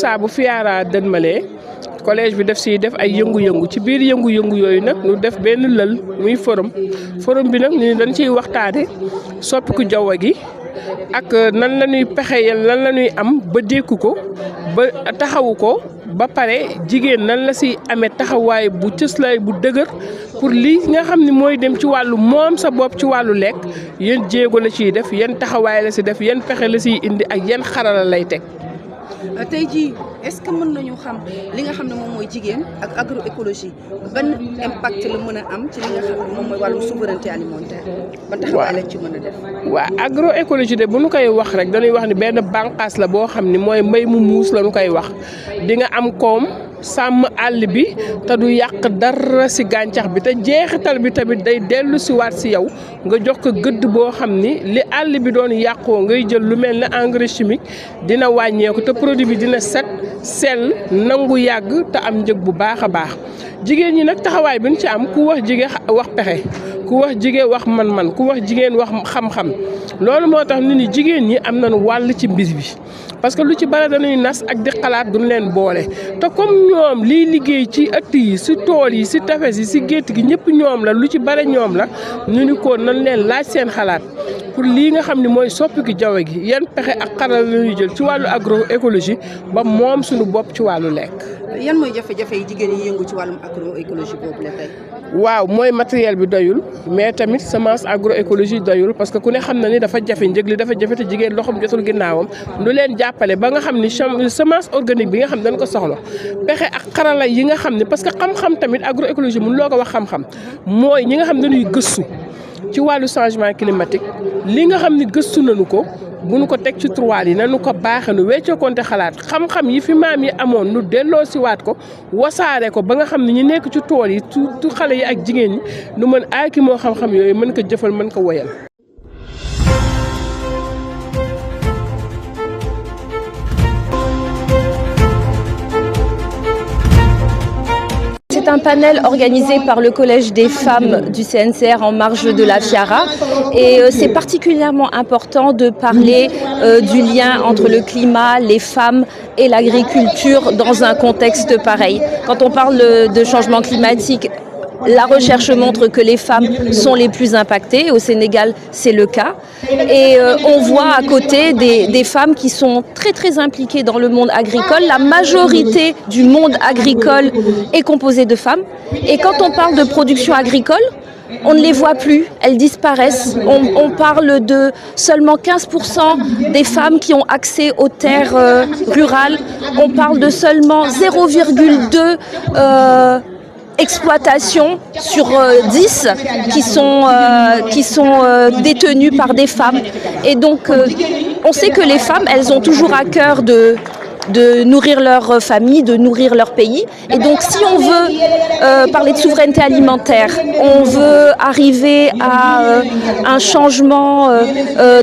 saa bu Fiara dënmalee collège bi def siy def ay yëngu-yëngu ci biir yëngu-yëngu yooyu nag ñu def benn lël muy forum bi nag ñu dañ ciy waxtaane soppiku jaww gi ak nan la ñuy pexeyal lan la ñuy am ba dékku ko ba taxawu ko ba pare jigéen nan la si amee taxawaay bu cëslaay bu dëgër pour lii nga xam ni mooy dem ci wàllu moom sa bopp ci wàllu lekk yan jéego la ciy def yan taxawaay la si def yan pexe la siy indi ak yan xarala lay teg. tey jii est-ce que mën nañu xam li nga xam ne moom mooy jigéen ak agroécologie ban impact la mën a am ci li nga xam ne moom mooy wàllum souveraineté alimentaire. ban taxawaay lañ ci mën a def. waaw agroécologie de bu nu koy wax rek dañuy wax ni benn bànqaas la boo xam ni mooy mbéy mu muus la nu koy wax di nga am koom. sàmm àll bi te du yàq dara si gàncax bi te jeexital bi tamit day dellu si waat si yow nga jox ko gëdd boo xam ni li àll bi doon yàqoo ngay jël lu mel ne engrais chimique dina wàññeeku te produit bi dina set sell nangu yàgg te am njëg bu baax a baax jigéen ñi nag taxawaay bi ñu ci am ku wax jigéen wax pexe ku wax jigéen wax man-man ku wax jigéen wax xam-xam loolu moo tax nit ñi jigéen ñi am nañu wàll ci mbir bi parce que lu ci bari dañuy nas ak di xalaat duñ leen boole te comme ñoom liy liggéey ci ëtt yi si tool yi si tefes yi si gétt gi ñëpp ñoom la lu ci bari ñoom la ñu ni ko nañ leen laaj seen xalaat pour lii nga xam ne mooy soppiku jaww gi yan pexe ak xaral la ñuy jël ci wàllu agroécologie ba moom suñu bopp ci wàllu lekk. yan mooy jafe-jafe yi jigéen yi yëngu ci wàllum agroécologie boobu la tey. waaw mooy matériel bi doyul mais tamit semence agroécologie doyul parce que ku ne xam na ni dafa jafe njëg li dafa jafe te jigéen loxoom jotul ginnaawam lu leen jàppale ba nga xam ni semence organique bi nga xam dañ ko soxla pexe ak xarala yi nga xam ne parce que xam-xam tamit agroécologie mun loo ko wax xam-xam mooy ñi nga xam dañuy gëstu ci wàllu changement climatique li nga xam ni gëstu nañu ko bu nu ko teg ci tiroir yi nañu ko baaxee nu weccoo konte xalaat xam-xam yi fi maam yi amoon nu delloo siwaat ko wasaare ko ba nga xam ne ñu nekk ci tool yi tu xale yi ak jigéen ñi nu mën aaki moo xam-xam yooyu mën ko jëfal mën ko woyal. C'est un panel organisé par le Collège des femmes du CNCR en marge de la Fiara et c'est particulièrement important de parler du lien entre le climat, les femmes et l'agriculture dans un contexte pareil. Quand on parle de changement climatique, la recherche montre que les femmes sont les plus impactées. Au Sénégal, c'est le cas. Et on voit à côté des femmes qui sont très impliquées dans le monde agricole. La majorité du monde agricole est composée de femmes. Et quand on parle de production agricole, on ne les voit plus, elles disparaissent. On parle de seulement 15% des femmes qui ont accès aux terres rurales. On parle de seulement 0,2 exploitations sur 10 qui sont détenues par des femmes. Et donc, on sait que les femmes, elles ont toujours à cœur de nourrir leur famille, de nourrir leur pays. Et donc, si on veut parler de souveraineté alimentaire, on veut arriver à un changement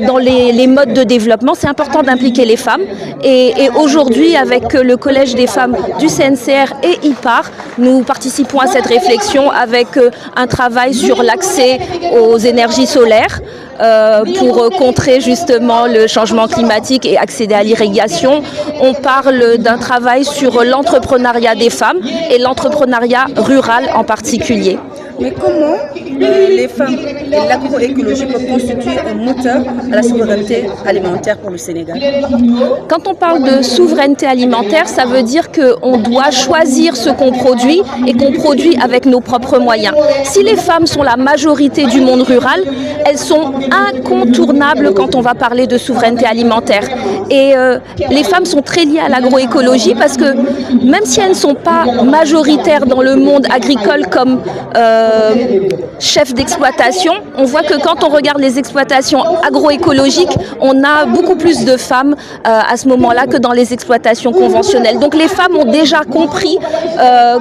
dans les modes de développement, c'est important d'impliquer les femmes. Et aujourd'hui, avec le Collège des femmes du CNCR et IPAR, nous participons à cette réflexion avec un travail sur l'accès aux énergies solaires, pour contrer justement le changement climatique et accéder à l'irrigation. On parle d'un travail sur l'entrepreneuriat des femmes et l'entrepreneuriat rural en particulier. Mais comment les femmes et l'agroécologie peuvent constituer un moteur à la souveraineté alimentaire pour le Sénégal? Quand on parle de souveraineté alimentaire, ça veut dire qu'on doit choisir ce qu'on produit et qu'on produit avec nos propres moyens. Si les femmes sont la majorité du monde rural, elles sont incontournables quand on va parler de souveraineté alimentaire. Et les femmes sont très liées à l'agroécologie parce que même si elles ne sont pas majoritaires dans le monde agricole comme chef d'exploitation, on voit que quand on regarde les exploitations agroécologiques, on a beaucoup plus de femmes à ce moment-là que dans les exploitations conventionnelles. Donc les femmes ont déjà compris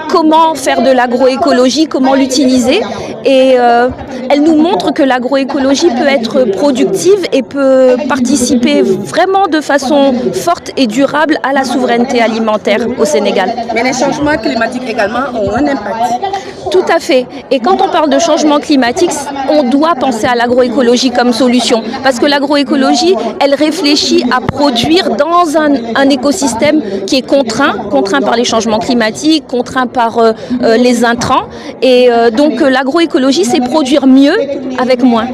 comment faire de l'agroécologie, comment l'utiliser. et elle nous montre que l'agroécologie peut être productive et peut participer vraiment de façon forte et durable à la souveraineté alimentaire au Sénégal. Mais les changements climatiques également ont un impact. Tout à fait. Et quand on parle de changement climatique, on doit penser à l'agroécologie comme solution. Parce que l'agroécologie, elle réfléchit à produire dans un écosystème qui est contraint par les changements climatiques, contraint par les intrants. Et donc l'agroécologie, c'est produire mieux avec moins.